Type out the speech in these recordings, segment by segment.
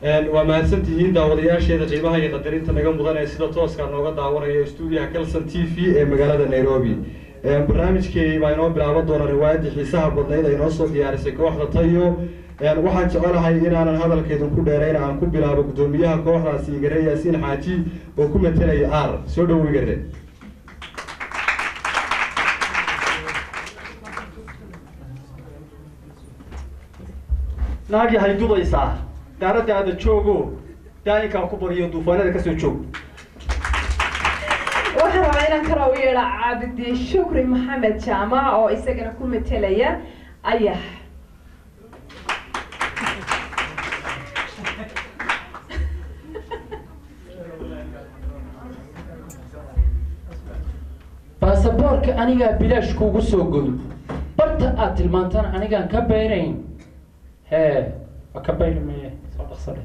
وما سنتين داودياش هذا قيمها يقدرين تنقل مدن سيدا توس كان نوقع داورة استوديو كلسن تي في مقالة نيروبي برنامج كي باينو بلعبة دون رواية حساب بدنا إذا ينصف ديارسك واحدة طيو waxaan jecelahay inaanan hadalkeedu ku dheerayn aan ku bilaabo gudoomiyaha kooxdaasi Igare Yaasiin Xaaji oo ku metelaya aar soo dhaw Igare naagi hay dubaysaa daaradaada joogo daainka ku bariyo duufaanada ka soo joog waxaan rabaa inaan kala u yeedha Cabdi Shukri Maxamed Jaamac oo isagana ku metelaya Ayax baasaboorka aniga bilaash kuugu soo goy barta aad tilmaantaan anigaan ka beerayn ka beermee soo dhaqsade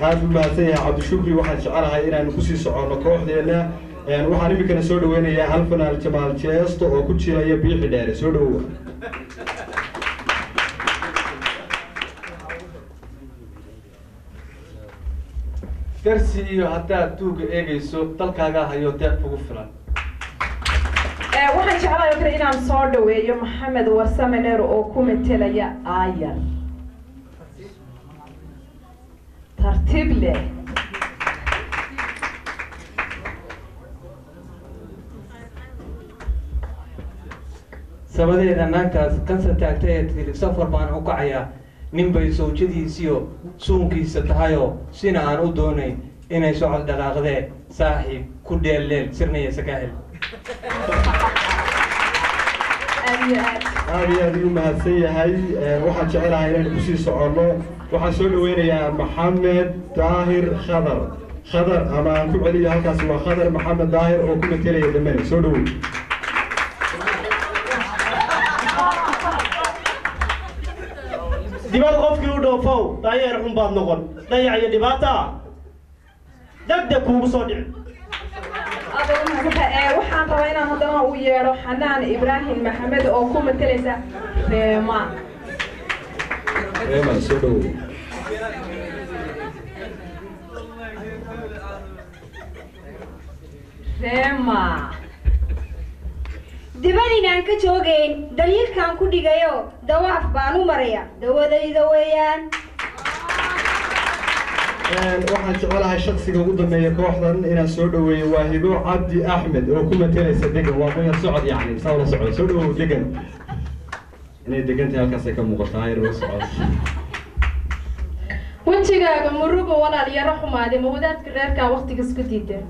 aad u mahadsanyahay Cabdi Shukri waxaan jecelahay inaan ku sii socono kooxdeena waxaan imikana soo dhaweynayaa Alfanaal Jamaal Jeesto oo ku jiraya biixi dheere soo dhawow darsi iyo haddaad duuga eegayso dalkaaga hayo deeq ugu filan waxaan jeclahay kale inaan soo dhaweeyo Maxamed Warsame Neer oo ku metelaya Ayar tartiib leh sabadeeda naagtaas kansa taagtay ee tiri safar baan u kacayaa nin bay sawjadiisiyo suunkiisa tahayoo sina aan u doonayn inay socod dhaqaaqdee saaxiib ku dheelleel sirnaya sakaahel aad iyo aad u mahadsan yahay waxaan jecelahay inaan ku sii socono waxaan soo dhaweynayaa Maxamed Daahir Khadar ama aan ku celiyo halkaas waa Khadar Maxamed Daahir oo ku metelaya Damani soo dhawow dibad qofkii u dhoofow daayeer xun baad noqon dayac iyo dhibaata degdeg kuugu soo dhici waxaan rabaa inaan haddana u yeedho Xanaan Ibraahim Maxamed oo ku metelaysa Reema soo dhawow Reema dibadinaan ka joogayn daliilkan ku dhigayo dawaaf baan u maraya dawadayda weeyaan waxaan jecelahay shakhsiga ugu dambeeya kooxdan inaan soo dhaweeyo waa Hibo Cabdi Axmed oo ku metelaysa Degan waa qoyar socod yacni sawla socod soo dhawow Degan inay degantahay halkaas ay ka muuqataa ayr oo socod wajigaaga murugo walaal yaro xumaaday ma wadaadka reerka waqtiga isku diiday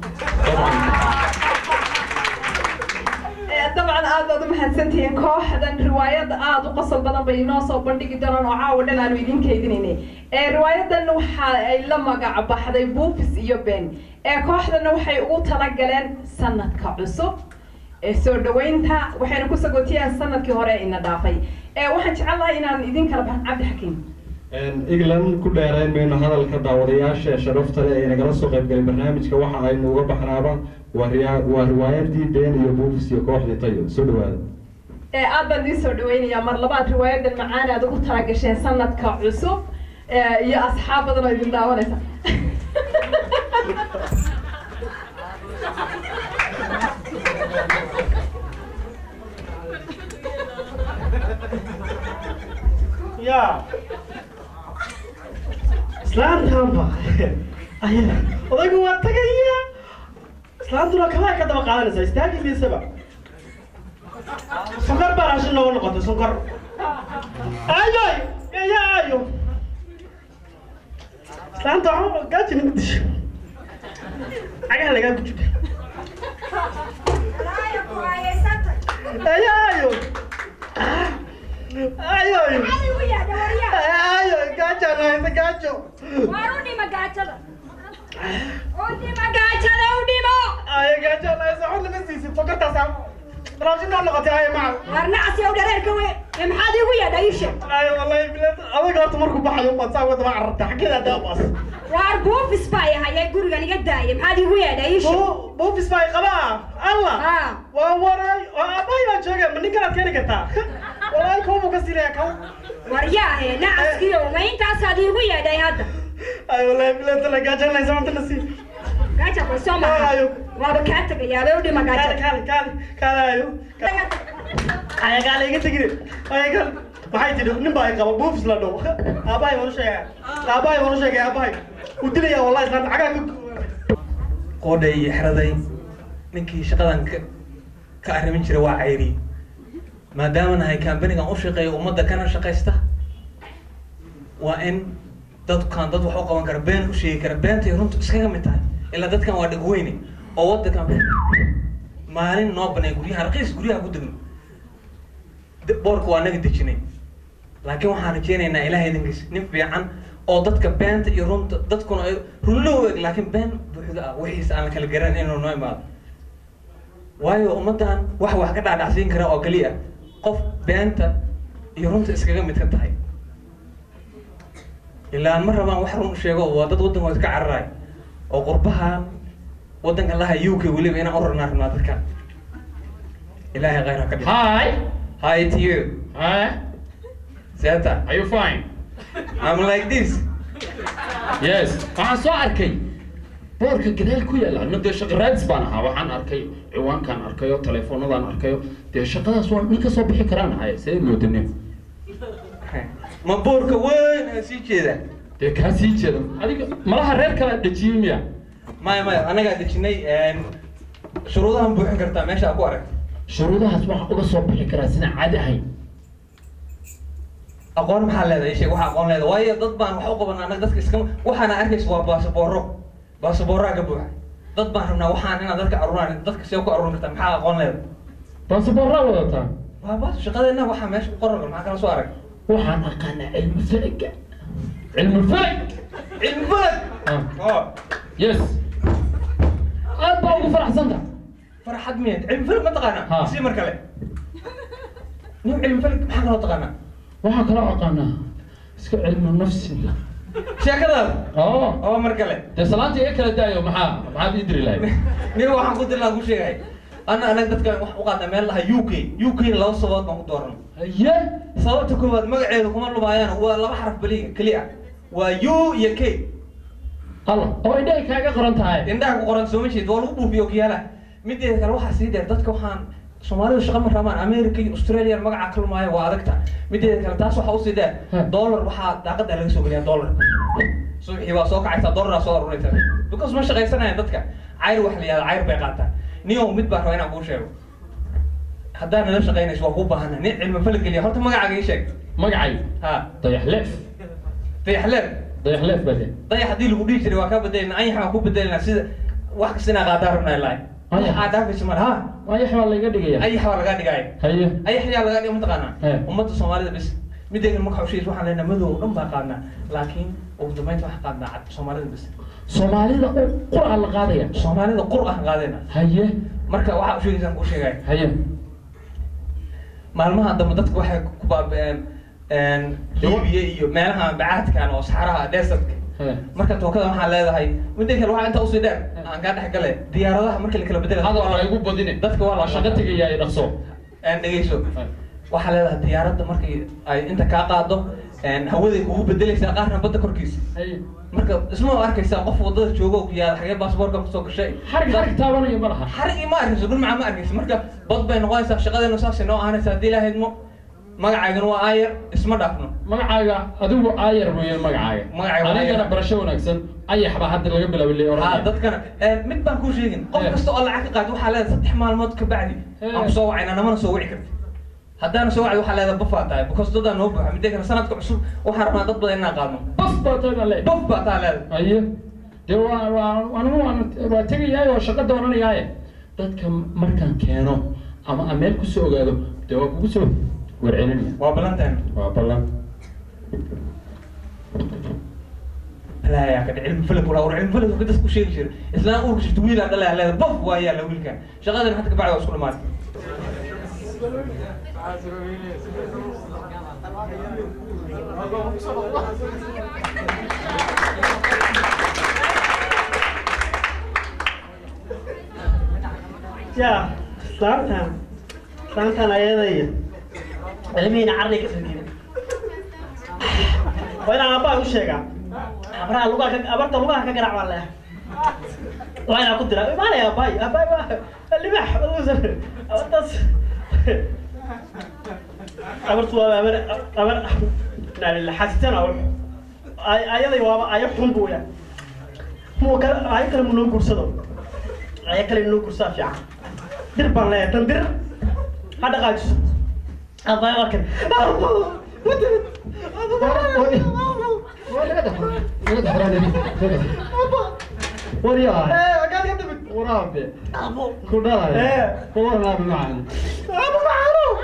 طبعا aad u mahadsantihiin kooxdan riwaayad aad u qosol badan bay inoo soo bandhigi doonaan oo caawa dhan aan idin keedinaynay riwaayadan waxa ay la magac baxday Buufis iyo Ben kooxdan waxay ugu tala galeen sanadka cusub soo dhaweynta waxayna ku sagootiyeen sanadkii hore ina dhaafay waxaan jecelahay inaan idin kala baxan Cabdi Xakiim England ku dheerayn mayno hadalka daawadayaasha sharafta leh ee nagala soo qayb galay barnaamijka waxa aynu uga baxnaaba waa riwaayadii Ben iyo Buufis iyo kooxdii Tayo soo dhawaada aad baan idin soo dhaweynayaa mar labaad riwaayadan macaan aad ugu tala gasheen sanadka cusub iyo asxaab badan oo idin daawanaysa ya islaantaanba odaygu waa tagaya islaantuna kalaa ka daba qaadanaysa istaagigiisaba sonkor baa raashin nooga noqotay sonkor ayoy ya ayo islaanta waxaa gaajina ma disho cagaha lagaa gujida ayo gaajaan haysa gaajo waar u dhima gaajada u dhimo gaajaan haysa xun ma siisid sokortaasa raashin noo noqotay ayo macal waar nacsi ow dhareerka we maxaad igu yeedha ii sheeg ayo wallahi bilaad adiga horta markuu baxayo umaad saa wadaba cararta xaggeeda daabaas waar buufis baa yahay gurigan iga daaya maxaad igu yeedha ii sheeg buufis baa qabaa allah waa waray aabbahay baa jooga ma nin kalaad keeni kartaa wallahi koobu ka silaya kaw waryaahe nacaskiyo ma intaasaad iigu yeedhay hadda ay wallahi bilaad la gaajana saanta nasi gaaja way soo maray waaba kaa tagayaa u dhima gaaja kaale ayo ay gaal iga tigri ay gaal maxay tidhi nin baa qaba buufis la dhow aabahay wala sheegay aabahay u dilaya wallahi islaan cagaa qoodhay iyo xeraday ninkii shaqadan ka arrimin jiray waa cayri maadaama nahay kambanigan u shaqeeyo ummadda kana shaqaysta waa in dadkan dad wax u qaban kara been u sheegi kara beenta iyo runta iskaga mid tahay ilaa dadkan waa dhig weyne oo waddankan maalin noo banay guryaha raqiis guryaha ku degno boorka waa naga dejinay laakiin waxaan rajeynaynaa ilaahay idinkiis nin fiican oo dadka beenta iyo runta dadkuna ay runlo eg laakiin been buuxda ah wixiisa aan la kala garan inuu noo imaado waayo ummaddan wax ka dhaadhacsiin kara oo keliya qof beenta iyo runta iskaga mid ka tahay ilaa ma rabaan wax run u sheego waa dad waddanka iska cararaay oo qurbahan waddanka laha UK weliba inaan u rarnaa rabnaa dadkan ilaahay khayr ha ka dhig hi to you Seta, Are you fine? I'm like this. Yes. waxaan soo arkay boorka gadaal ku yaala anna shaqaraadis baan ahaa waxaan arkay ciwaankan arkayo telefoonadaan arkayo dee shaqadaas waa ninka soo bixi karaan ahay sidee loo danay ma boorka weyn aan sii jeeda dee kaa sii jeeda adiga malaha reer kala dhajiyey miya maya anagaa dejinay shuruudahan buuxin kartaa meesha ku arag shuruudahaas waxa uga soo bixi karaa sida caadi ahayn aqoon maxaa leedahay sheeg waxa aqoon leedahay waayo dad baan wax u qabanaa anaga dadka iska waxaana arkaysa waa baasaboorraa ka buuxa dad baan rabnaa waxaan inaad dadka aruraan dadka see ku aruurin kartaa maxaa aqoon leedahay baasaboorraa wadataa waa baas shaqadeena waxaa meesha ku qoran maxaa kala soo arag waxaan aqaanaa cilmi falak yes aad baa ugu faraxsanta farxad miyaad cilmi falak ma taqaanaa sii mar kale nin cilmi falak maxaa kaloo taqaanaa waxaa kaloo aqaanaa iska cilmi nafsiga sheekadaas oo mar kale dee salaanta iga kala daayo maxaad ii diri lahayd nin waxaan ku diri lahaa ku sheegay anaga dadka wax u qaadnaa meel laha UK laba sababood baan ku dooran haye sababta koowaad magaceedu kuma lumaayaan waa laba xaraf keliya waa U iyo K alla oo indhaha kaaga qoran tahay indhaha ku qoran soo ma jeed waa lagu buufiyo kiyaala mideeda kale waxaa sii dheer dadka waxaan Soomaalidu shaqo ma rabaan America iyo Australia magaca ka lumaayo waa adagta mideeda kale taas waxa u sii dheer dollar waxaa daaqada laga soo geliyaa dollar suuxii waa soo kacaysa dollar soo ururaysa because ma shaqaysanayaan dadka cayr wax la yiraahdo cayr bay qaataan niyo mid baa rabaa inaan kuu sheego haddaan nala shaqaynayso waa kuu baahanaa nin cilmi falak geliya horta magacaaga ii sheeg magacay dayaxleef bade dayax haddii lagu dhihi jiray waa kaa bedelina anyax baan ku bedelinaa sida wax kasta inaa qaadaa rabnaa ilaahay waxaa dhaafaysa mar ayax baa laga dhigaya ayax baa laga dhigaya haye ayax yaa laga dhigay mataqaanaa ummadda Soomaalida bis mideega magaca usheegis waxaan leenahay madow dhan baa qaadnaa laakiin ugu dambeynta waxaa qaadnaa cad Soomaalida bis Soomaalida qur'aan la qaadaya Soomaalida qur'aan qaadayna haye marka waxa usheegisan ku sheegay haye maalmaha dambe dadku waxay ku baabeen Libiya iyo meelaha bacaadkan oo saxaraha desertka marka tookada waxaan leedahay mideega kale waxa inta usii dheer aan ka dhex galay diyaaradaha marka la kala bedelo hada waa igu badine dadka waa la shaqo tagayaa ay dhaqso dhageyso waxaa leedahay diyaaradda markay ay inta kaa qaado hawaday kugu bedelaysaa qaarna badda korkiisa marka isma arkaysaa qof wadada jooga oo kiyaada xagee baasaboorka kusoo gashay xarig taabanayo ma laha xarig ma arkayso dhul macaa ma arkayso marka bad bay noqonaysaa shaqadeena saasay noo ahanaysaa haddii ilaahayd mo magacaagana waa aayar isma dhaafno magacaaga adigu aayar weeyaan magacaaga anigana barasho wanaagsan ayax baa hadda laga bilaabay leeyo dadkana mid baan kuu sheegin qof kasta oo lacag ka qaad waxaa leedahay 3 maalmood ka bacdi aan soo wacayna namana soo wici karti haddaan soo wacay waxaa leedahay bufaa tahay because dadaan noo buuxa midda kale sanadka cusub waxaan rabnaa dad badan inaan qaadno buf baa taa leedahay aye dee waa tegayaay oo shaqo doonanayaay dadka markaan keeno ama aan meel kusoo ogaado dee waa kugu soo warcelinaya waa ballanteen waa ballan لا يا كده علم فلك ولا علم فلك وكده اسكو شيء شيء إسلام أورك شو طويل هذا لا لا بف ويا لا ويل كان شغال حتى بعد واسكول مات يا سلامتها أيضا علمين عرني كسر وين أبا وشيء أبرا لغة أبرت لغة كجرع والله وين أقول ترى ما لي أباي اللي بح أبرت أبر لا لا حسيتنا أيضا وما أيحهم بويا مو كل أيكل منو كرسدو أيكل منو كرسا فيها در بالله تندر هذا قاعد أباي واكل وريا قاعد يكتب ورابي أبو كلها ورنا بمعنى أبو معروف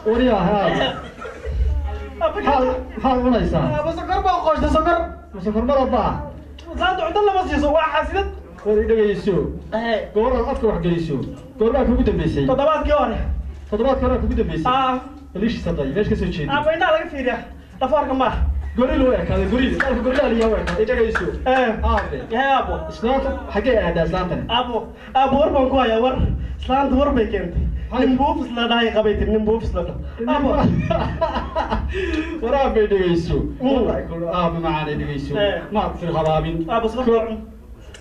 وريا هذا حال ونيسا بس سكر بقى ده مسافر مربع زاد عندنا بس يسوي حاسدت وري دغيسو goor afka wax geliso goor baa kugu dambeysay toddobaadkii hore kugu dambeysay liish saday meesh ka soo jeeday ina laga fiiriya dhafarka ma gori loo ekaaday gori aliya waa ekaaday dagayso aabe abo islaanta xagee aadaa islaantani abo war baan ku hayaa war islaanta war bay keentay nin buufis la dhahay qabaytir nin buufis la dhahay abo waraabay dagayso aabe macaanay dagayso ma fir habaabin abo sabab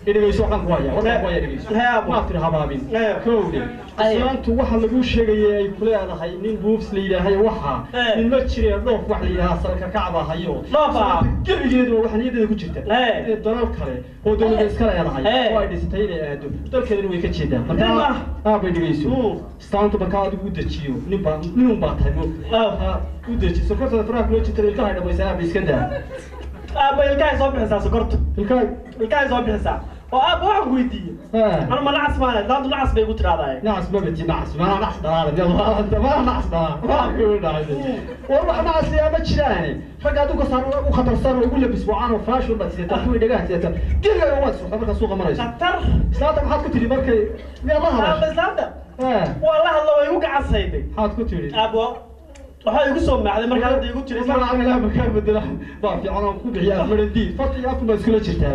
إدريسو عن قوية ولا قوية إدريسو ما في هبابين كودي أنتوا واحد لقول شيء يقول هذا هاي نين بوفس ليدا هاي واحد نين متشري ضوف واحد ليها سلك كعبة هايو لا كل جديد واحد يدري كل شيء الدلال كله هو دول الإسكال هذا هاي وايد ستين أدو دول كده نوي كل شيء ده مثلا إدريسو استانتو بكاد ودتشيو نين بات هاي ودتشي سكرت الفراق لو تشتري كهذا بس أنا بيسكنده أبا الكاي صوب حسا سكرت الكاي صوب حسا وأبا واحد ويدي أنا ما نعس ماله لا نعس بيقول ترى هذا نعس ما بتي نعس ما نعس ده يلا أنت ما نعس ده ما يقول نعس والله نعس يا بتشلاني فقعدوا قصار وخطر صار ويقول لي بأسبوعان وفاش وبس يتحوي دقات يتم كل يوم واسو خبرك سوق مريض شطر سلامتك حاط كتير مركي يا الله بس سلامتك والله الله يوقع الصيدي حاط كتير أبو waxaa igu soo macday marka hadda igu jiray ma la ka bedela baa fiican oo ku bixiya maradi fadhi afku ma iskula jirtaa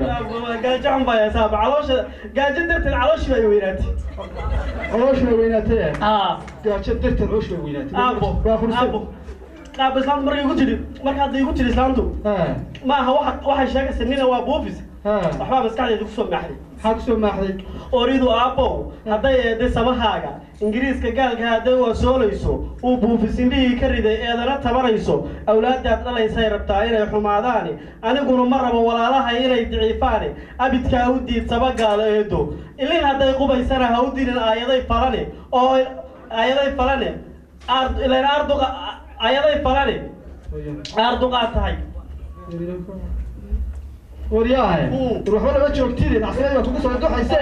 gaajo xun baa yaasab caloosha gaajo darteed caloosha way weynaatay caloosha way weynaatay gaajo darteed caloosha way weynaatay islaan markay igu jiri marka hadda igu jiri islaantu ma aha waxay sheegaysaa nina waa buufis waxbaa maskaxdeeda ku soo maxday maxaa ku soo maxday oridu aabow hadday eeday samahaaga ingiriiska gaalka hadday waa soolayso uu buufis indhihii ka riday eedana tabanayso awlaadaad dhalaysay rabtaa inay xumaadaani aniguna ma rabo walaalahay inay diciifaani abidkaa u diid sabagaala eedo ilin hadday qubaysana ha u dilin aayaday falane oo aayaday falane ilaan arduqa aayaday falane arduqaa tahay ورياه روح ولا ما جوجتي نعسوي كوكو سو دوحيسه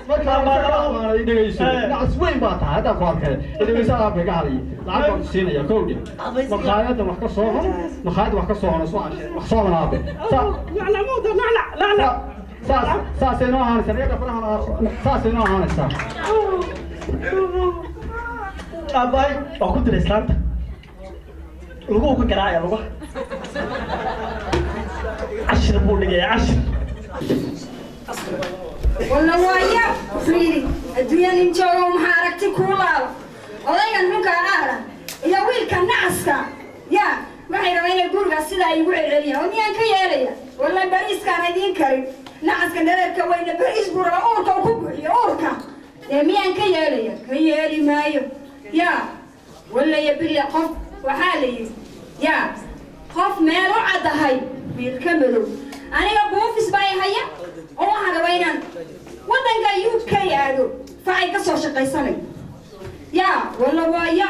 marka ma dhigayso nacasweyn baa tahay hada qoorkale dhigayso aad bay gaali lacag baan siinaya kowdi maqaayada wax ka soo hon maqaayada wax ka soo hon soo aanshay wax soo laabe la saasayno ahaan sanada faraha saasayno ahaan sa abay oo ku diray islaanta lagu ku garaaya lagu عشر بولي عشر والله ويا فيري الدنيا نمشوا محاركتي كلها والله نحن كأهلا يا ويل كان نعسكا يا ما هي رمينا الجورج السيدة يقول عليها ونيان كياليا والله باريس كان يدين كريم نعسكا نرى كوين باريس برا أوركا وكوبري أوركا يا ميان كياليا كيالي مايو يا ولا يبلي قف وحالي يا قف مالو عدهاي بالكملو أنا بوفيس باي هيا أو هذا وينان ودنك UK هذا فاي كسر شقيسني يا والله ويا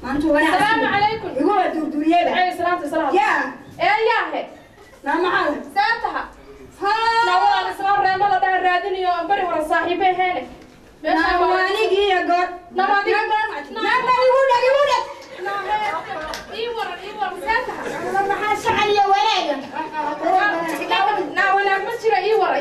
ما أنتوا وين السلام عليكم يقول دوريه أي سلام يا يا هي لا معاه سامتها لا والله السلام ريما لا ده رادين يو أمبري ورا صاحبي هنا ناماني جي يا جور ناماني يقول إيوار سامتها أنا ما حاسة عليا ولا ولا ما تشري إيوار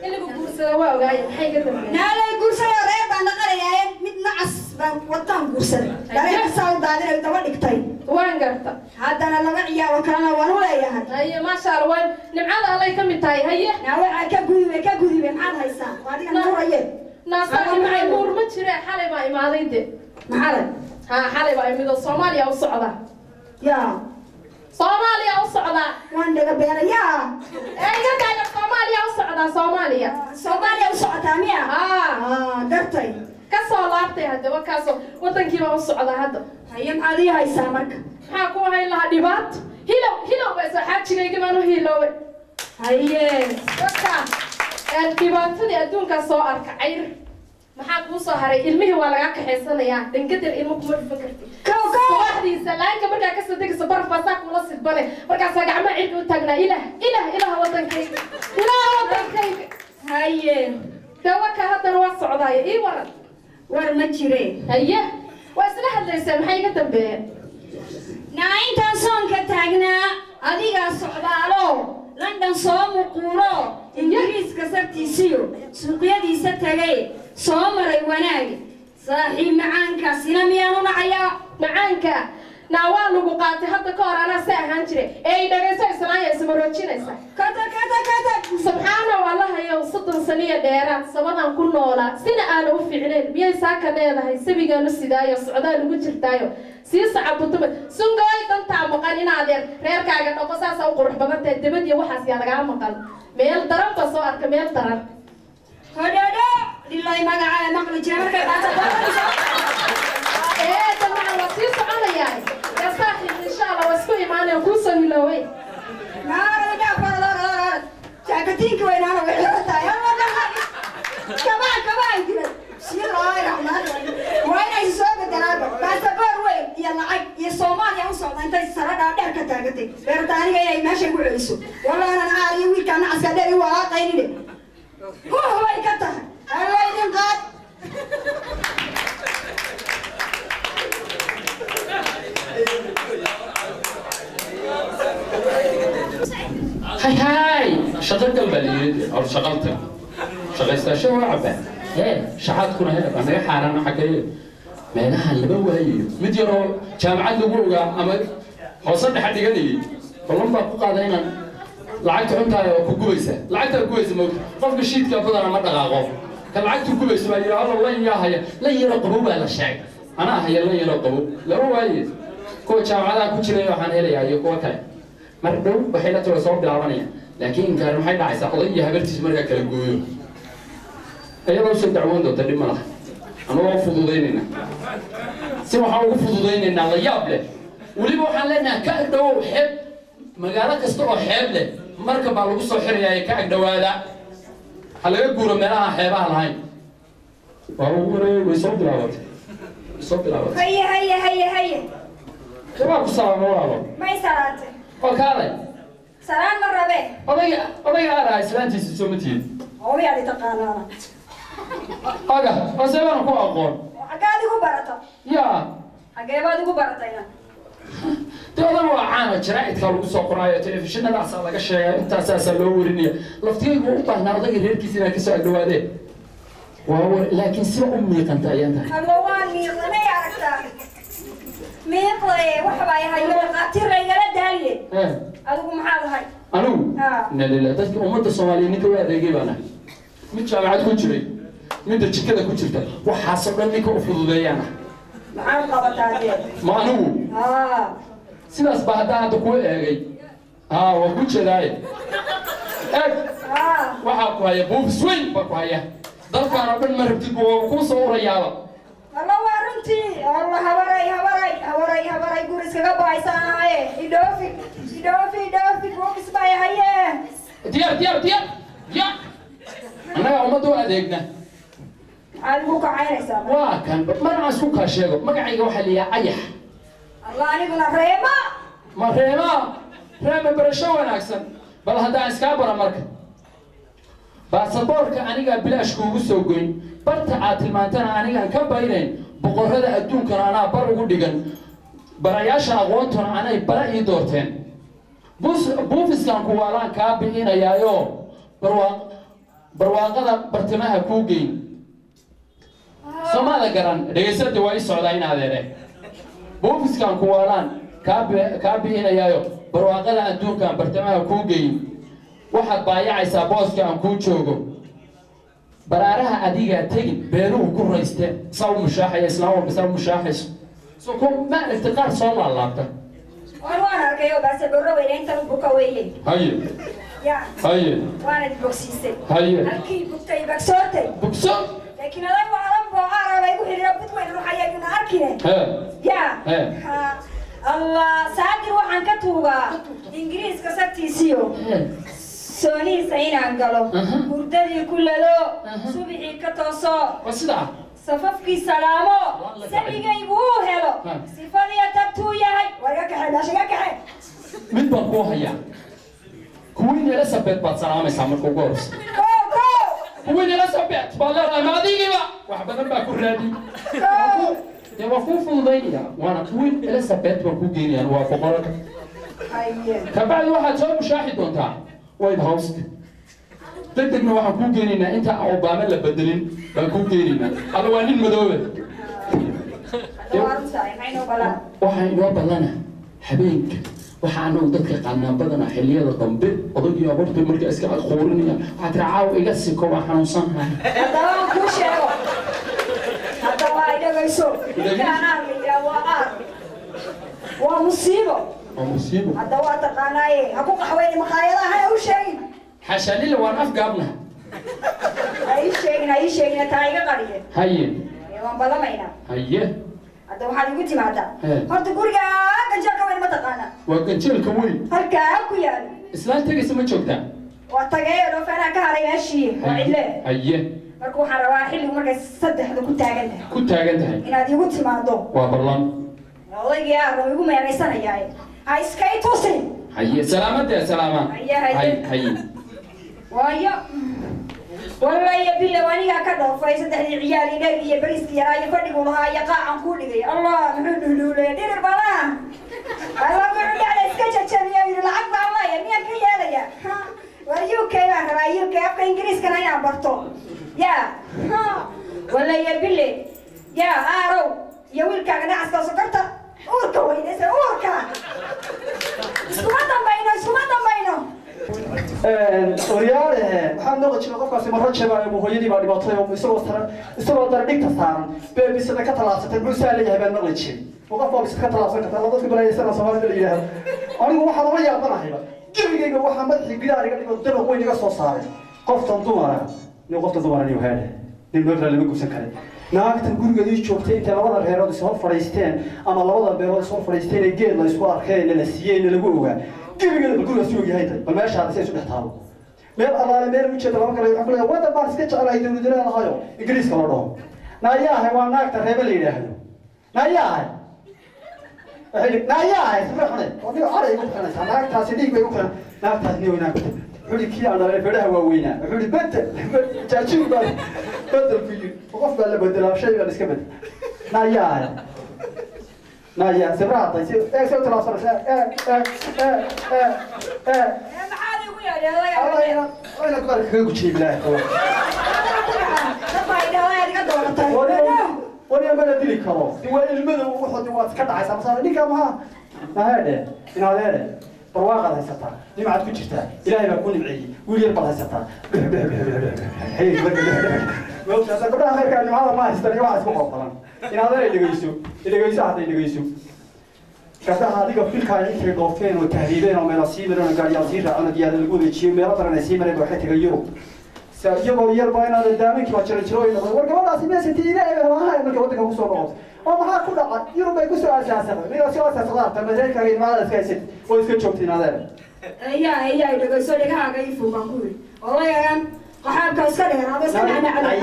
اللي بقول سوا وجاي حاجة تانية لا يقول سوا ريب أنا قرية مد نعس وطن قرصة قرية ساود هذا اللي توديك طيب وين قرطة هذا أنا لما عيا وكنا ولا يا هاد هي ما شاء الله وين نمعاد الله يكمل تاي هي ناوي كجودي معاد هيسا وهذه نور يه ناس معي نور ما تشري حالي ما إماديد معاد ها حالي بقى ميدو صوماليا وصعدة يا صوماليا وصعدة وندق بير يا ايه قد صوماليا وصعدة صوماليا وصعدة ميا درتي كسو لابتي هذا وكاسو وطنكي ما وصعدة هذا هيا معادي هاي سامك حاكو هاي لها ديبات هيلو بس حاجة كمان هيلو هيا وكا الديبات دي أدون كسو أركعير maxaa ku soo haray ilmihi waa laga kaxeysanayaa dangadar ilmo kuma fakarti waaxdii salaanka markaa ka soo degayso barfaasaa kula sidbane markaasaa gacmaha cilka u taagnaa ilaah wadankayga haye dawaka haddana waa socdaaya ii waran war ma jire haye waa isla hadlaysaa maxay iga dambeeyeen naa intaan soonka taagnaa adigaa socdaalo London soo muquulo ingiriiska sartiisiyo suuqyadiisa tagay soo maray wanaag saaxiib macaankaasina miyaanu nacayaa macaanka naa waa lagu qaatay hadda ka hor anaa se ahaan jire ee dhagayso islaanya ismaroojinaysa kata subxaana allahayow 30 saniya dheeraad sabadan ku noolaa sina aana u fiicneen miyay saaka leedahay sabigaanu sidaayo socdaa lagu jirtaayo sii sacabutuma sungooy dantaa maqan inaadeer reerkaaga dhaqo saasa u qurux badan tahay dabadiyo waxaas yaa lagaa maqan meel daran ba soo arka meel daran hodhadho dhilay magacaa maqli jira markay qaata dabcan waa sii soconayaa yaa saaxiib insha allah waa isku imaanaya kuu soo hiloowey jaakatiinka weynaana way xiratahay kabaa jira bismillaahi raxmaani raxiim waa inay soo bedelaanba baasaboor weyn iyo lacag iyo soomaaliya u socda intay saradhaa dheer ka taagatay beerta aniga inay meesha igu celiso wallaanan aar iyo wiilkaa nacaska dheer i walaaqaynine way ka tahay alla idin qaad هاي شغلت البليد أو شغلت شو عبا شحات كنا هنا أنا حارنا حكي ما لها اللي بوهي مديرو جامعة لجوجا أما حصلت حد جاني فلما بقى هنا لعبت عمتها كويسة لعبت كويسة موت قف الشيء كان بدنا ما تغاقوا كان لعبت كويسة ما يرى الله يا هي لا يرقبوا على الشيء أنا هي لا يرقبوا لا هو هي كل جامعة كل شيء يوحنا هلا يا كل كلام مردو بحيلة رسول بالعربية لكن كانوا حيل عيسى قضية هبرتش مرة كلا جويو أيضا وش الدعوان ده تري مرة أنا وافضوا ضيننا سوى حاول وافضوا ضيننا الله يابله ولي بوحنا لنا كأدو حب مقالك استوى حب له مركب على قصة حرية كأدو هذا على يقولوا منها حبها الهاي وهو يصوب بالعربية يصوب بالعربية هيا كما قصة مرة ما يسرعت وكالي سلام مرة به أضيع أرى إسلامتي سومتين هو يعني تقانا أجا أسمع أنا كوا أقول أكاد يقول برتا يا أجا يقول برتا يا تقدر وعانا شرائط كانوا سوقرايا تلفزيون هذا أصلا كشيء أنت أساسا لوريني لفتي يقول بحنا رضي غير كثير كسر الدوادة وهو لكن سوى أمي كانت أيامها أموان ميقنا يعرفها ميقلي وحباي هاي ملقاتي رجال دالية أدوكم محل هاي أنو نلا تذكر أمة الصوماليين كوا رجيب أنا متجمعات كتير من الشكل كتير وحاسب لك أفضل أنا معاك قبضة ما أنو سلاس بعدها تقول إيه وكل ذاي وحق ويا بوف سوين بقايا ذلك ربنا مرتب وكوس ورياضة الله وارنتي الله هبري قريس كباي سانا هاي يدوفي بوكس باي هاي ديار أنا أمدو أديكنا عالبوك عيني سامع وكان ما نعسوك هالشيء ما قاعد يروح لي أيه الله أنا قلنا ريما برشوا أحسن بل هذا إسكابر أمريكا باسبورك أنا بلاش كوسوقين برتعات المانتنا أنا كبيرين بقرة أدون كان أنا برو ديجن براياش أغوتنا أنا براي دورتين بوفيس كان كوالان كابين يايو برواقة برتمها كوجين سماذا كران رئيسة دواي سعودين هذا بوفيس كان كوالان كابين يايو برواقة أدون كان برتمها كوجين واحد بايع سابوس كان كوتشوجو برارها أديجا تيجي بيرو كل رئيسته صار مشاحي إسلام وبصار مشاحش سوكم ما افتقار صوم الله أبدا وانا كيو بس بروي انت بوكوي هاي يا هاي وانا بوكسيسي هاي الكي بوكتي بكسوتي بكسر لكن انا وعلم بوعرب يقول لي ربط وين روح يجينا اركينه يا الله ساعدي waxaan ka tuugaa ingiriiska sabtiisiyo sooni saynaan galo hurdadii ku lalo subaxii ka tooso wasida safafkii salaamo sabigaygu uu helo sifadii tabtuu yahay warga kaxay daashiga kaxay mid baan ku hayaa kuwiin Elizabeth baad salaamaysaa marka ugu horeysa kuwiin Elizabeth baa la maadigiba wax badan baa ku raadi يا وقوف الضيقة وأنا طويل إلى سبت وكوجيني أنا وافقرك كبعد واحد سوى مشاهد وانتع وايد هاوست تدري واحد كوجينينا أنت أو بعمل بدلين بكوجينينا أنا وانين مدوبة waxaan inoo ballana habeenka waxaan u dadka qaanaa badana xilliyada dambe odagii abartay marka iska qorinaya waxa tiraaw iga siko waxaan xanuunsanahay hadaba ku sheego hadaba idagayso kana miya waa musiibo hadaba taqaanaaye haku qaxweyn maqaayadaha ay u sheegin xashalil waan afgaabna ay sheegin taayiga qariye haye waan balamayna haye هذا واحد يقول تماتا هرت قولي كنجر كمان ما تقانا وكنجر كوي هلكا أكو يعني إسلام تجي سمع شوكتا وتجاهل وفنا كهري ماشي وعلة أيه مركو حروا حلو مركز صدق هذا كنت أجنده إن هذا يقول تماتا وبرلان والله يا رب يقول ما يرسنا ياي هاي سكاي توصل هيا سلامة يا سلامة هيا ويا والله يا بيلا وانيا كذا فايز دحري عيالي نبي بريس يا يفرق لها يقع عن كل شيء الله نحلو له دير البلا الله بيقول على سكتش تشمي العقب الله يا مين كيا يا ويوك يا رايوك يا انجليز كان يا برتو يا والله يا بيلا يا ارو يا ويلك انا اسكو سكرت اوركا وين اوركا سمعت بينه وريال waxaan noqon jiray qofkaasi marro jeebay hooyadii baa dhibaatay oo isagoo dar dhigta saaran beebisada ka talaasatay muxuu leeyahay baan noqon jiray qof oo iska talaasan ka dadka balaysan Soomaaliya la yiraahdo anigu waxaan uga yaabanahay gurigayga waxa madaxii gidaar iga dhigo daba weyn iga soo saaray qoftan dumara qoftan dumara iyo heer nin nooc la gubsan kare naagtan gurigeedii joogtay inta labada reerood soo fariisteen ama labada beerood soo fariisteen ee geed la isku arkeen la siiyeen lagu ogaa gurigeeda guriga soo yahay bal meesha ay soo dhaxtaabo meel alaale meel u jeedo laba kale waxaan ku leeyahay wada baan iska jecelahay dawladda lahayo ingiriiska la dhaho naayaha waa naagta reeba la yiraahdo naayaha naayaha sabrxane wadi aray ugu xanaysa naagtaasi dhiig bay u xan naagtaasi niyo naagta xulkii aan dhalay fadhaha waaweynaa xuli bedel jaajiib baa bedel ku yiri qof baa la bedelaa shay baa iska bedel naayaha نايا سبرات ايه سويت العصر محالي ويا يا وين اكبر كوكو شي بالله وانا ما ادري كرو دوا المدو وحد واد كدعيس مثلا ديك ما هذا ان هذا برواقه هيستا دي ما عاد كجرتا الهي ما كون معي ويل يربط هيستا هي وقت هذا كلها خير كان معاه ما يستري واحد اسمه قفلان ان هذا اللي يجيسو هذا اللي يجيسو كذا هذيك في الكائن في قفين وتهريبين ومن السيمر وقال يصير أنا ديال الجود تشيل ما ترى السيمر بحيث يجيو سيجيبوا يربعين على الدامين كما تشرجوا إلى ورجعوا ناس ما ستين إلى ما هاي من كوتك مصورات وما كل عاد يربع يكسر أساسا من أساسا صغار تما ذلك كان ما هذا سكست ويسكت شوكتين هذا يا إذا قصوا لك هذا يفوق عنكوري والله يا قحاب كاسكره هذا سمعنا على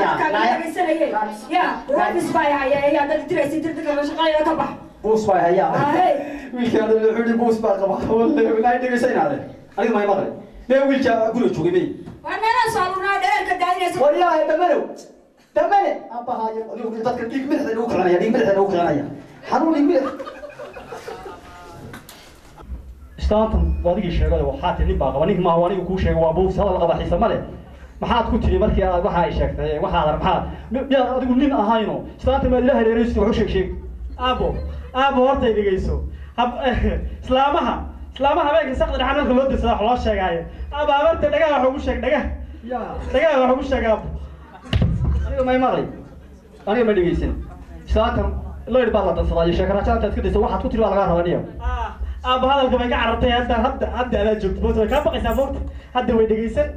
يا وين سبايا يا ده تريسي تردك مش غاية كبح بوس باي هيا ويلكي هذا الحولي بوس باي كبح ولا يدري سين هذا أنا ما يمغري ما ويلكي أقوله شو جميل وانا صارنا ده كداينس والله تمنى أبا هاي أقول تذكر ديك ملح الأوكرانيا ديك ملح الأوكرانيا حنولي ملح استانتم وادي الشيء وحات اللي باقي ونيك ما هو نيك كوشة وابوس هذا القبح يسمله maxaad ku tiri markii aad waxa ay sheegtay waxa yaa adigu nin ahayno islaanta ma ilaahay reeristu wuxuu sheeg aabo horta dhigayso islaamaha habeenka saqda dhaxalka loo dirsada wax loo sheegaayo abaarta dhagaha waxa uu sheeg dhagaha waxa uu sheegaa aniga ma maqlay aniga ma dhigaysan islaanta la yidhi baa la dansadaa iyo sheekaraajada intaad ka dayso waxaad ku tiri baa lagaa rabaniyo aaba hadalka bay ka carartay hadda adaa joogto boos way kaa baqaysaa moogta hadda way dhegaysan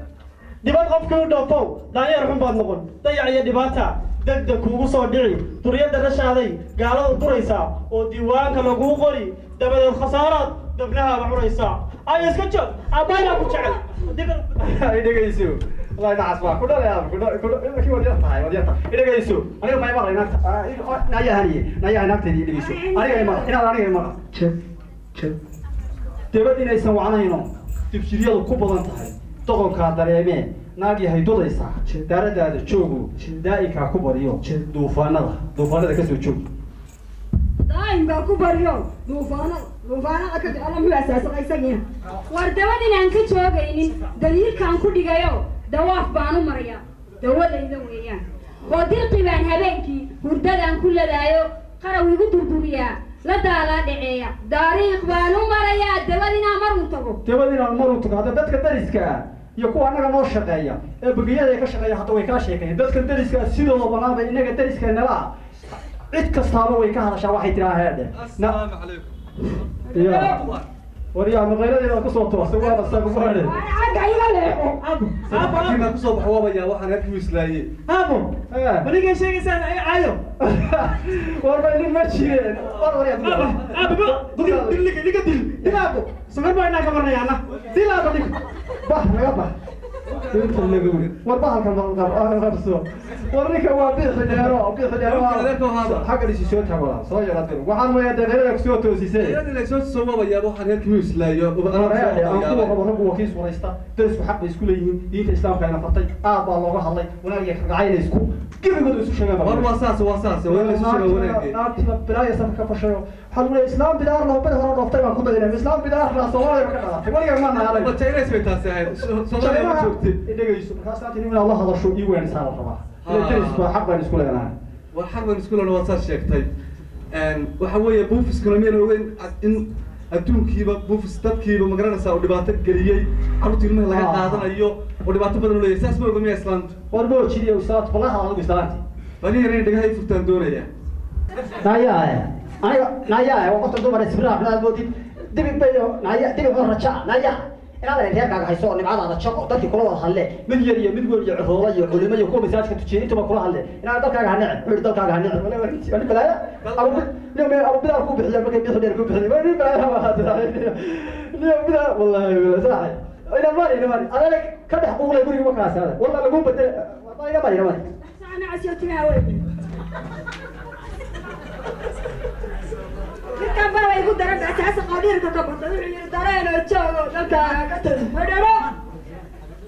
dibad qofkii u dhoofow daanyeer xun baad noqon dayac iyo dhibaata degdeg kuugu soo dhici duriyadda dhashaaday gaalada duraysaa oo diiwaanka laguu qori dabadeed khasaaraad dabnahaaba cunaysaa ay iska joog aabbaynaa ku jecel ay dhegayso والله نعس بقى كله يا كله كي وديت هاي وديت إذا جايسو أنا ما يمر هناك نايا هناك تدي إذا جايسو أنا يمر أنا يمر شب تبدي نيسان وعنا هنا تبشري له كوبا أنت هاي تقول كهذا يمين ناقي هاي دولة يسا دارد هذا شوكو دائي كوبا ريو دوفانا ده كسر شوك دائم كوبا ريو دوفانا أكيد أنا مو أساس أيسين وردوان إن أنك شوكين دليل كان كودي جايو دواف بانو مريا دولة إذا ويان ودير قبان هبنكي هردان كل دايو قرأوا يقدر دوريا لا دالا دعيا داريق بانو مريا دولنا مرونتكو دولنا مرونتكو هذا بدك درسك يكون أنا ما شقيا بقية ذيك شقيا حتى ويكاشي كه بدك درسك سيدو وبنا بينك درسك نلا عد كستابه ويكاه شو واحد ترى هذا السلام عليكم يا وريا من غير ذي كسوت وسوى بس كفاره أنا قايل له أبو ما كسب حوابا يا واحد هيك مسلاي أبو وليك شيء سان عايو وربا اللي ماشي وريا أبو دل أبو سمعت بيننا كمان يا أنا دل أبو دل bah انت اللي قولي وربا كمان غرسو وريك هو بيخديرو حق اللي سيسو تاعو سو يراتو waxaan ma yaday reer soo toosisay iyadoo soo sababa yaa waxa reer mislaayo oo kiis waraysta dadku xaq isku leeyihiin diinta islaamka ay nafatay aad baa looga hadlay wanaagii xaqayna isku gibigood isu sheegay war wasaas wala isu sheegay wanaagii aabtiba bilaaya sabka fashayo xalway islaam bidaar loo bada hore dooftay baan ku daynaa islaam bidaar la Soomaaliya ka dhalatay waliga ma naalay ma tayrees bay taasay Soomaaliya ma joogtay dhagayso markaas aad in Allah hadasho ii weyn saar rabaa إلى بقى حق بين سكول أنا. وحق بين سكول أنا وصار شيء طيب. وحوي بوفس كلامي أنا وين إن أدون كيبا بوفس تب كيبا مقرنا ساو دبعت قرية عرفت يوم اللي قاعد أيوه ودبعت بدل ولا أساس ما قومي إسلام. وربو تشيلي وصلت والله هذا إسلامتي. بني رين دقاي فتان دونية. نايا وقت دوما رسمنا بلاد بودي دبي بيو نايا دبي برجع نايا. أنا أقول لك أنا حيسون نبعد عن الشقة ضدك كلها هلا من يري من يقول يعرفوا يا علماء يكون مساجك تشيني تبى كلها هلا أنا ضدك أنا هنعم ضدك أنا هنعم ولا بلايا أبو اليوم بلا كوب حلا ما كان بياخد كوب حلا ما بلايا هذا اليوم بلا والله بلا صاحي إلى ماري أنا لك كده حقوق لا يقول لي مكاس هذا والله لقوم بدل والله إلى ماري أنا عسيت معه كان بابا يقول درب أساس قدير كتبت درين وتشاو ذكر قتل هدرو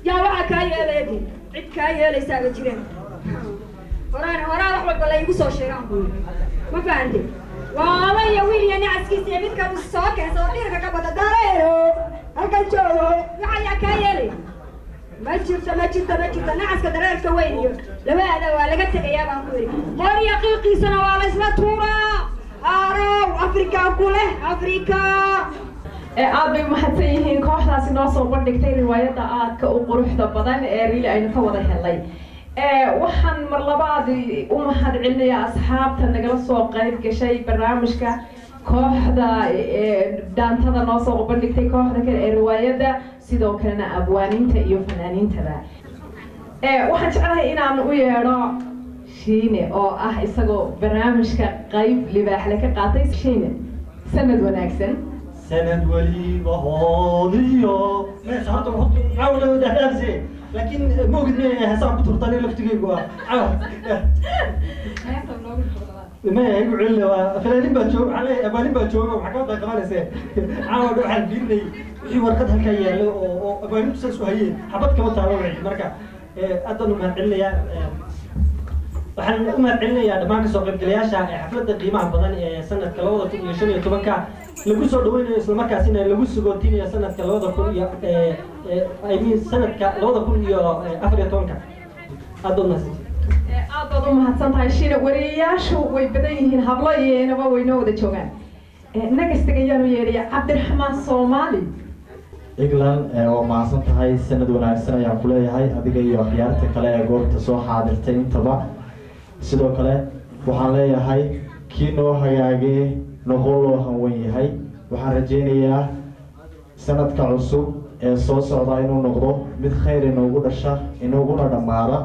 يا واحد كاي ليدي عد كاي ليس أجرين ورانا أحمد بالله يقول سوشيران ما فهمتي والله يا ويلي يعني عسكري سيبت كابو الساق صغير كتبت درين هلكن تشاو يا كاي لي ما جبت أنا عسكر درين كويني لما هذا ولا قلت يا بانكوري ماري يقيقي سنة ولا اسمها تورا أرو أفريقيا كله أفريقيا aad bay mahadsan yihiin kooxdaasi noo soo bandhigtay riwaayadda aadka u quruxda badan ee riili aynu ka wada helnay waxaan mar labaad u mahad celinayaa asxaabta nagala soo qayb gashay barnaamijka kooxda daantada noo soo bandhigtay kooxda kale ee riwaayadda sidoo kalena abwaaniinta iyo fanaaniintada waxaan jeclahay inaan u yeedho shiine oo ah isagoo barnaamijka qayb libaaxle ka qaatay shiine sanad wanaagsan سند ولي وهاديو ما صارت عاود دهافزي لكن موجود هسام بترطاني لفتي جوا ما يقول فلانين بتشوف عليه أبانين بتشوف وحكوا ده كمان سه عاود واحد بيني في ورقة هالكيال وأبانين تسلسوا هي حبت كمان تعاوني مركا أدنى من عليا waxaan u mahadcelinayaa dhammaan kasoo qaybgalayaasha xafladda qiimaha badan ee sanadka 2015 lagu soo dhaweynayo isla markaasina lagu sugootinayo sanadka 2000 sanadka 2014 aad u mahadsan tahay shiina wariyayaashu way badan yihiin hablo iyo inaba wayna wada joogaan nagastayaanu yeeriya cabdiraxmaan Soomaali iglan oo maasan tahay sanad wanaagsan ayaan ku leeyahay adiga iyo akhyaarta kale ee goobta soo xaadirtay intaba sidoo kale waxaan leeyahay kii noo hagaagee noqon loo hanwan yahay waxaan rajaynayaa sanadka cusub ee soo socda inuu noqdo mid khayr inoogu dhasha inooguna dhammaada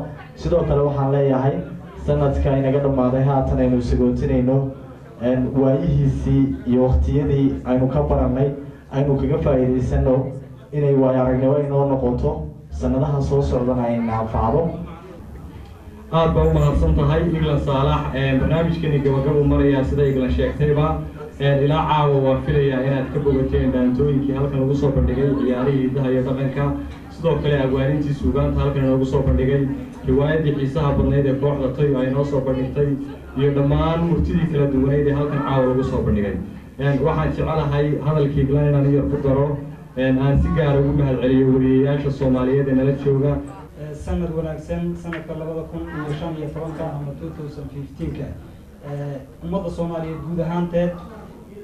sidoo kale waxaan leeyahay sanadka inaga dhammaaday haatan aynu sagootinayno waayihiisii iyo waqtiyadii aynu ka barannay aynu kaga faa'iidaysano inay waayo aragnimo inoo noqoto sanadaha soo socdana ay naafacdo aad baa u mahadsan tahay iglan saalax barnaamijkani gabagabo maraya sida iglan sheegtayba ilaa caawa waa filayaa inaad ka bogateen dhaantooyinkii halkan lagu soo bandhigay ciyaarihii hidaha iyo dhaqanka sidoo kale agwaanintii suugaanta halkan inoogu soo bandhigay riwaayaddii xiisaha badnayd ee kooxda tayo ay noo soo bandhigtay iyo dhammaan murtidii kala duwaneyd ee halkan caawa lagu soo bandhigay waxaan jecelahay hadalkii iglan inaan yar ku daro aan si gaara ugu mahadceliyo wariyayaasha Soomaaliyeed ee nala jooga sanad wanaagsan sanadka 2015 ama 2015ka ummadda Soomaaliyeed guud ahaanteed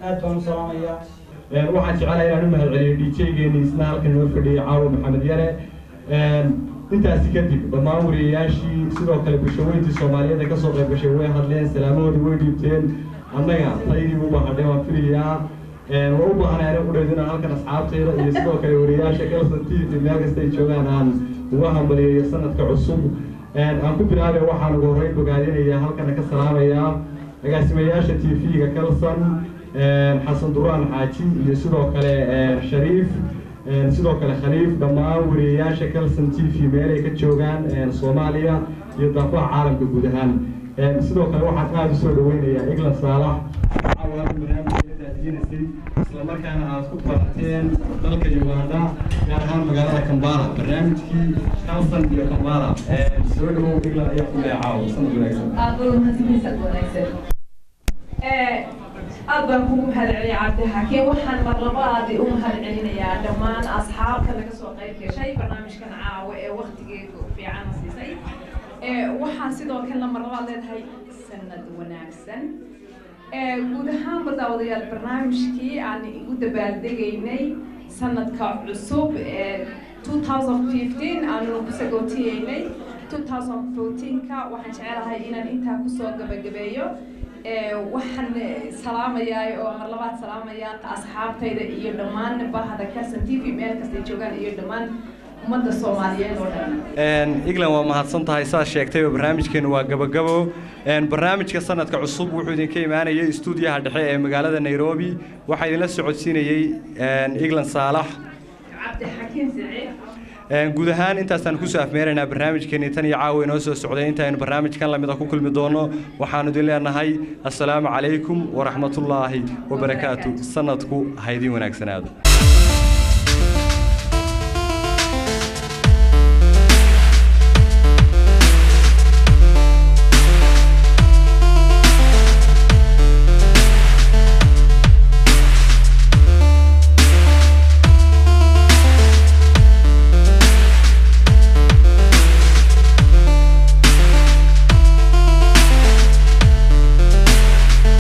aad baan u salaamayaa waxaan jecelahay inaan u mahadceliyo DJ-geeni isna halkan noo fadhiyay Caawa Maxamed Yare intaasi kadib dhammaan wariyayaashii sidoo kale bulshooyintii Soomaaliyeed ee ka soo qayb gashay way hadleen salaamoodii way dhiibteen annaga taydii ugu bahadhay waan filayaa waa u baahanay inaan u dheedino halkan asxaabtayda iyo sidoo kale wariyayaasha Kalson TV meel kasta ay joogaan aan uga hambaliyeeyo sanadka cusub aan ku bilaabay waxaan ugu horreyn bogaadinayaa halkan ka salaamayaa agaasimayaasha TV-ga Kalson xasan duraan xaaji iyo sidoo kale shariif sidoo kale khaliif dhammaan wariyayaasha Kalson TV meel ay ka joogaan Soomaaliya iyo daafaha caalamka guud ahaan sidoo kale waxaan aad u soo dhaweynayaa iglan saalax isla markaana aad ku barateen dalka Uganda gaar ahaan magaalada Kampala barnaamijkii Kalson iyo Kampala soo dhawow iglan ayaa ku leeyahay sanad wanaagsan aad baan mahadsantahay wanaagsan aad baan kugu mahadceliyay Cabdixakiin waxaan mar labaad u mahadcelinayaa dhammaan asxaabta laga soo qayb gashay barnaamijkan caawa ee waqtigeedu fiican siisay waxaan sidoo kale mar labaad leedahay sanad wanaagsan guud ahaan badawadayaal barnaamijkii aan ugu dabaaldegaynay sanadka cusub ee 2015 aanu ku sagootiyeynay 2014ka waxaan jecelahay inaan intaa ku soo gabagabeeyo waxaan salaamayaa oo mar labaad salaamayaa asxaabtayda iyo dhammaan bahda Kalson TV meel kasta ay joogaan iyo dhammaan ummadda Soomaaliyeed oo dhan iglan waa mahadsan tahay saa sheegtay barnaamijkeenu waa gabagabo barnaamijka sanadka cusub wuxuu idinka imaanayay stuudiyaha dhexe ee magaalada Nairobi waxa idinla socodsiinayay iglan saalax Cabdixakiin Saciid guud ahaan intaasaan ku soo afmeeraynaa barnaamijkeeni tan iyo caawa inoo soo socday intaaynu barnaamijkan la mid ah ku kulmi doono waxaanu idin leenahay assalaamu calaykum waraxmatullaahi wabarakaatu sanadku ha idin wanaagsanaado